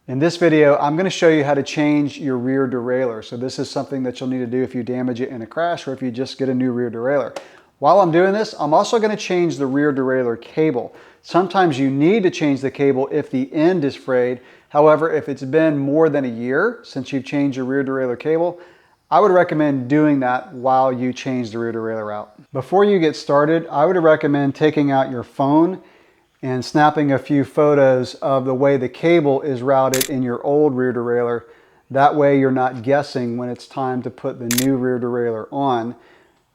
In this video, I'm going to show you how to change your rear derailleur. So this is something that you'll need to do if you damage it in a crash or if you just get a new rear derailleur. While I'm doing this, I'm also going to change the rear derailleur cable. Sometimes you need to change the cable if the end is frayed. However, if it's been more than a year since you've changed your rear derailleur cable, I would recommend doing that while you change the rear derailleur out. Before you get started, I would recommend taking out your phone and snapping a few photos of the way the cable is routed in your old rear derailleur. That way you're not guessing when it's time to put the new rear derailleur on,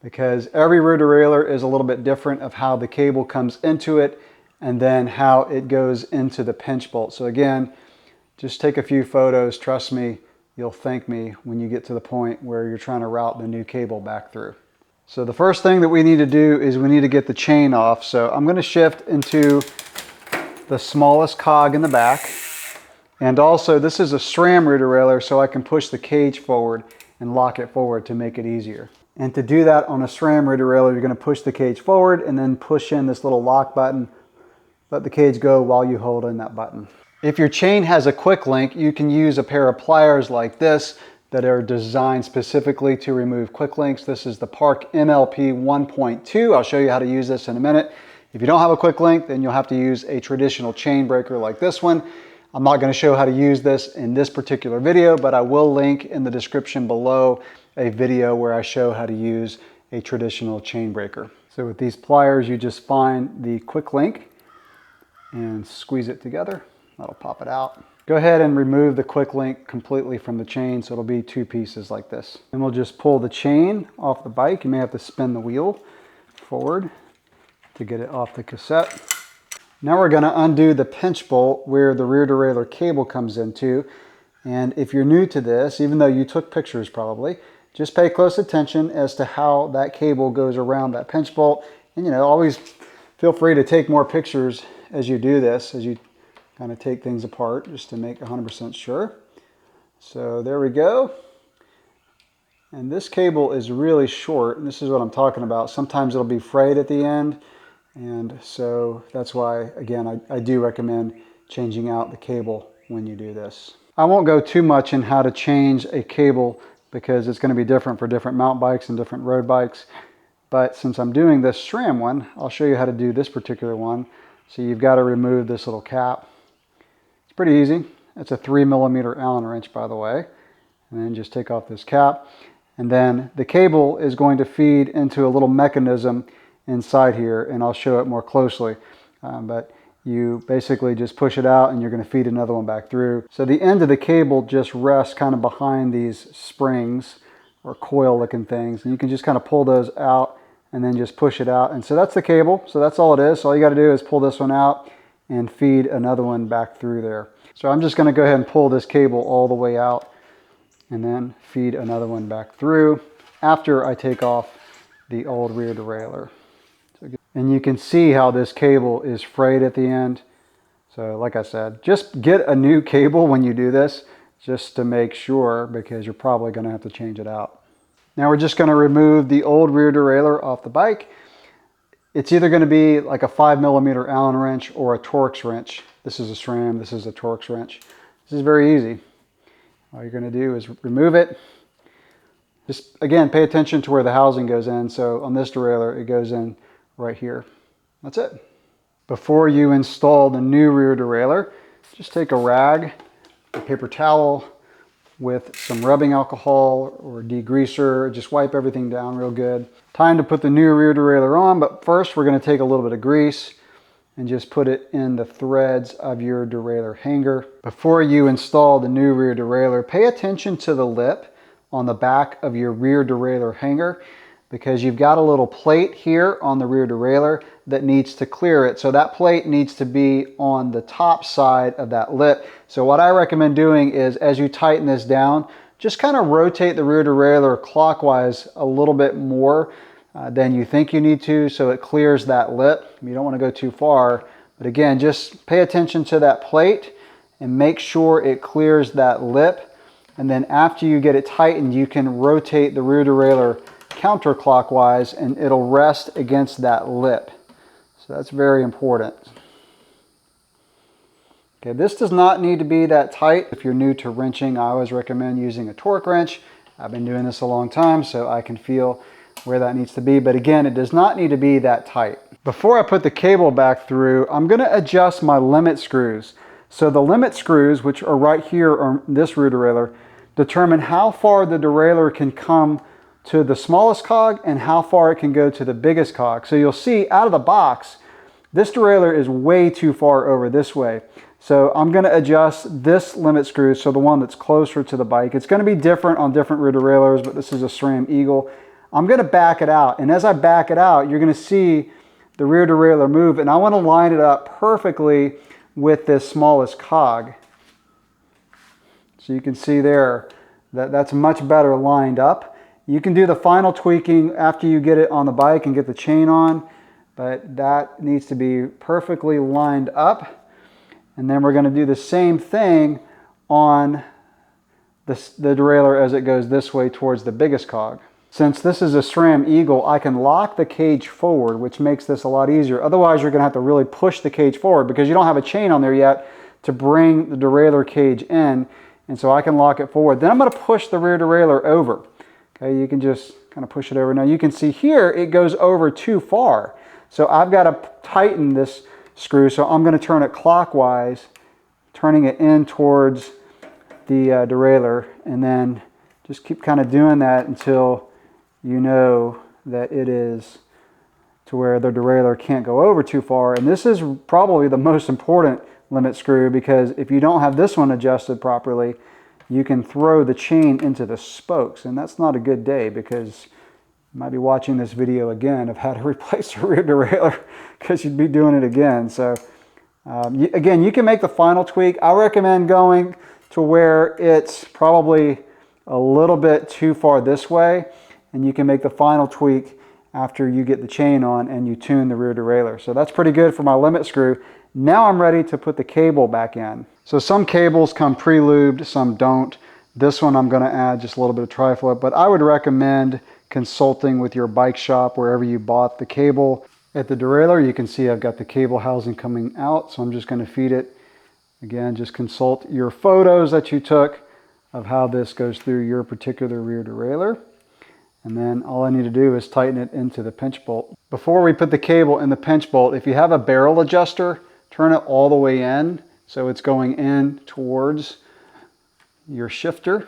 because every rear derailleur is a little bit different of how the cable comes into it and then how it goes into the pinch bolt. So again, just take a few photos. Trust me, you'll thank me when you get to the point where you're trying to route the new cable back through. So the first thing that we need to do is we need to get the chain off. So I'm going to shift into the smallest cog in the back. And also this is a SRAM rear derailleur, so I can push the cage forward and lock it forward to make it easier. And to do that on a SRAM rear derailleur, you're going to push the cage forward and then push in this little lock button. Let the cage go while you hold in that button. If your chain has a quick link, you can use a pair of pliers like this that are designed specifically to remove quick links. This is the Park MLP 1.2. I'll show you how to use this in a minute. If you don't have a quick link, then you'll have to use a traditional chain breaker like this one. I'm not going to show how to use this in this particular video, but I will link in the description below a video where I show how to use a traditional chain breaker. So with these pliers, you just find the quick link and squeeze it together. That'll pop it out. Go ahead and remove the quick link completely from the chain, so it'll be two pieces like this. And we'll just pull the chain off the bike. You may have to spin the wheel forward to get it off the cassette. Now we're going to undo the pinch bolt where the rear derailleur cable comes into. And if you're new to this, even though you took pictures probably, just pay close attention as to how that cable goes around that pinch bolt. And always feel free to take more pictures as you do this, as you kind of take things apart just to make 100% sure. So there we go. And this cable is really short, and this is what I'm talking about. Sometimes it'll be frayed at the end, and so that's why, again, I do recommend changing out the cable when you do this. I won't go too much in how to change a cable because it's going to be different for different mountain bikes and different road bikes. But since I'm doing this SRAM one, I'll show you how to do this particular one. So you've got to remove this little cap. It's pretty easy. It's a 3mm Allen wrench, by the way. And then just take off this cap. And then the cable is going to feed into a little mechanism inside here, and I'll show it more closely. But you basically just push it out and you're going to feed another one back through. So the end of the cable just rests kind of behind these springs or coil looking things. And you can just kind of pull those out and then just push it out. And so that's the cable. So that's all it is. So all you got to do is pull this one out and feed another one back through there. So I'm just going to go ahead and pull this cable all the way out and then feed another one back through after I take off the old rear derailleur. And you can see how this cable is frayed at the end. So like I said, just get a new cable when you do this, just to make sure, because you're probably going to have to change it out. Now we're just going to remove the old rear derailleur off the bike. It's either going to be like a 5mm Allen wrench or a Torx wrench. This is a SRAM, this is a Torx wrench. This is very easy. All you're going to do is remove it. Just, again, pay attention to where the housing goes in. So on this derailleur, it goes in right here. That's it. Before you install the new rear derailleur, just take a rag, a paper towel with some rubbing alcohol or degreaser. Just wipe everything down real good. Time to put the new rear derailleur on, but first we're going to take a little bit of grease and just put it in the threads of your derailleur hanger. Before you install the new rear derailleur, pay attention to the lip on the back of your rear derailleur hanger, because you've got a little plate here on the rear derailleur that needs to clear it. So that plate needs to be on the top side of that lip. So what I recommend doing is, as you tighten this down, just kind of rotate the rear derailleur clockwise a little bit more than you think you need to, so it clears that lip. You don't want to go too far, but again, just pay attention to that plate and make sure it clears that lip. And then after you get it tightened, you can rotate the rear derailleur counterclockwise and it'll rest against that lip. So that's very important. Okay, this does not need to be that tight. If you're new to wrenching, I always recommend using a torque wrench. I've been doing this a long time, so I can feel where that needs to be. But again, it does not need to be that tight. Before I put the cable back through, I'm going to adjust my limit screws. So the limit screws, which are right here on this rear derailleur, determine how far the derailleur can come to the smallest cog and how far it can go to the biggest cog. So you'll see out of the box, this derailleur is way too far over this way. So I'm going to adjust this limit screw, so the one that's closer to the bike. It's going to be different on different rear derailleurs, but this is a SRAM Eagle. I'm going to back it out, and as I back it out, you're going to see the rear derailleur move, and I want to line it up perfectly with this smallest cog. So you can see there that that's much better lined up. You can do the final tweaking after you get it on the bike and get the chain on, but that needs to be perfectly lined up. And then we're going to do the same thing on the derailleur as it goes this way towards the biggest cog. Since this is a SRAM Eagle, I can lock the cage forward, which makes this a lot easier. Otherwise, you're going to have to really push the cage forward because you don't have a chain on there yet to bring the derailleur cage in. And so I can lock it forward. Then I'm going to push the rear derailleur over. Okay, you can just kind of push it over. Now you can see here it goes over too far. So I've got to tighten this screw. So I'm going to turn it clockwise, turning it in towards the derailleur, and then just keep kind of doing that until you know that it is to where the derailleur can't go over too far. And this is probably the most important limit screw, because if you don't have this one adjusted properly, you can throw the chain into the spokes, and that's not a good day, because you might be watching this video again of how to replace a rear derailleur because you'd be doing it again. So again, you can make the final tweak. I recommend going to where it's probably a little bit too far this way, and you can make the final tweak after you get the chain on and you tune the rear derailleur. So that's pretty good for my limit screw. Now I'm ready to put the cable back in. So some cables come pre-lubed, some don't. This one I'm going to add just a little bit of tri-float, but I would recommend consulting with your bike shop wherever you bought the cable. At the derailleur, you can see I've got the cable housing coming out, so I'm just going to feed it. Again, just consult your photos that you took of how this goes through your particular rear derailleur. And then all I need to do is tighten it into the pinch bolt. Before we put the cable in the pinch bolt, if you have a barrel adjuster, turn it all the way in so it's going in towards your shifter.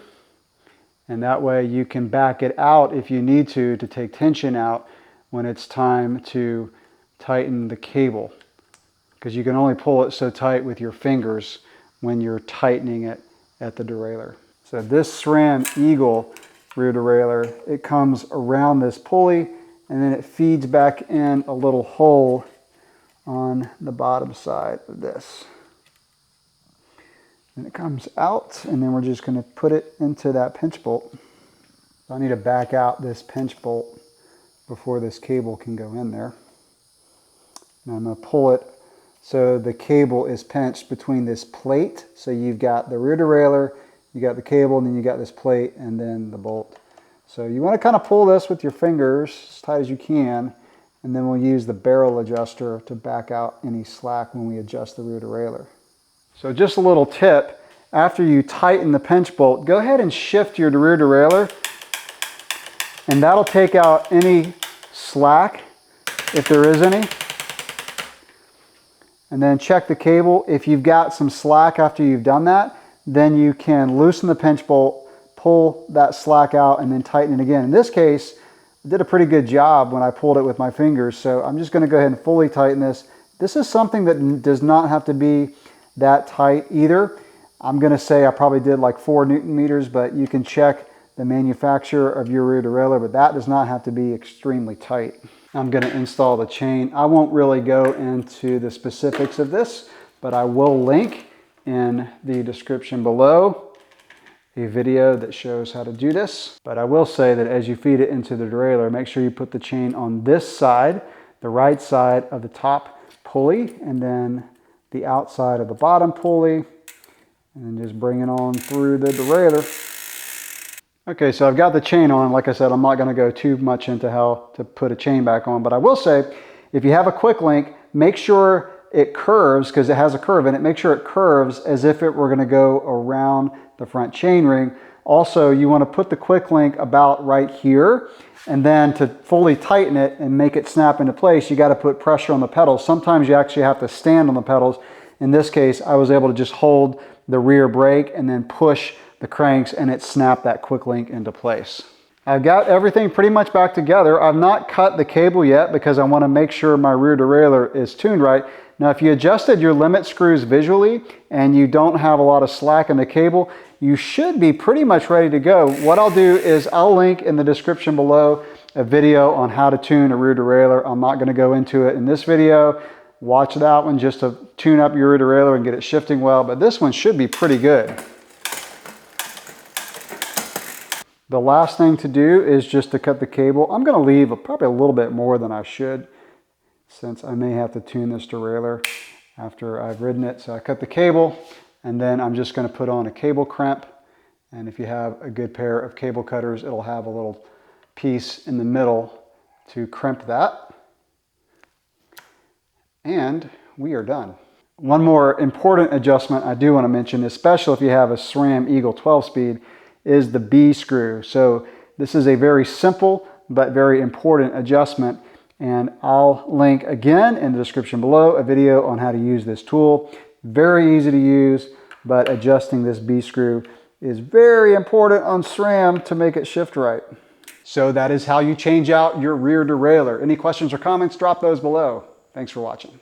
And that way you can back it out if you need to take tension out when it's time to tighten the cable. Because you can only pull it so tight with your fingers when you're tightening it at the derailleur. So this SRAM Eagle rear derailleur, it comes around this pulley and then it feeds back in a little hole on the bottom side of this. And it comes out, and then we're just going to put it into that pinch bolt. So I need to back out this pinch bolt before this cable can go in there. Now I'm going to pull it so the cable is pinched between this plate. So you've got the rear derailleur, you got the cable, and then you got this plate and then the bolt. So you want to kind of pull this with your fingers as tight as you can, and then we'll use the barrel adjuster to back out any slack when we adjust the rear derailleur. So just a little tip, after you tighten the pinch bolt, go ahead and shift your rear derailleur, and that'll take out any slack if there is any. And then check the cable. If you've got some slack after you've done that, then you can loosen the pinch bolt, pull that slack out, and then tighten it again. In this case, I did a pretty good job when I pulled it with my fingers, so I'm just going to go ahead and fully tighten this. This is something that does not have to be that tight either. I'm going to say I probably did like 4 Newton meters, but you can check the manufacturer of your rear derailleur, but that does not have to be extremely tight. I'm going to install the chain. I won't really go into the specifics of this, but I will link in the description below a video that shows how to do this. But I will say that as you feed it into the derailleur, make sure you put the chain on this side, the right side of the top pulley, and then the outside of the bottom pulley, and just bring it on through the derailleur. Okay, so I've got the chain on. Like I said, I'm not going to go too much into how to put a chain back on, but I will say, if you have a quick link, make sure it curves, because it has a curve in it, make sure it curves as if it were going to go around the front chainring. Also, you want to put the quick link about right here, and then to fully tighten it and make it snap into place, you got to put pressure on the pedals. Sometimes you actually have to stand on the pedals. In this case, I was able to just hold the rear brake and then push the cranks, and it snapped that quick link into place. I've got everything pretty much back together. I've not cut the cable yet because I want to make sure my rear derailleur is tuned right. Now, if you adjusted your limit screws visually and you don't have a lot of slack in the cable, you should be pretty much ready to go. What I'll do is I'll link in the description below a video on how to tune a rear derailleur. I'm not going to go into it in this video. Watch that one just to tune up your rear derailleur and get it shifting well, but this one should be pretty good. The last thing to do is just to cut the cable. I'm going to leave probably a little bit more than I should, since I may have to tune this derailleur after I've ridden it. So I cut the cable, and then I'm just going to put on a cable crimp. And if you have a good pair of cable cutters, it'll have a little piece in the middle to crimp that. And we are done. One more important adjustment I do want to mention, especially if you have a SRAM Eagle 12-speed, is the B screw. So this is a very simple but very important adjustment, and I'll link again in the description below a video on how to use this tool. Very easy to use, but adjusting this B screw is very important on SRAM to make it shift right. So that is how you change out your rear derailleur. Any questions or comments, drop those below. Thanks for watching.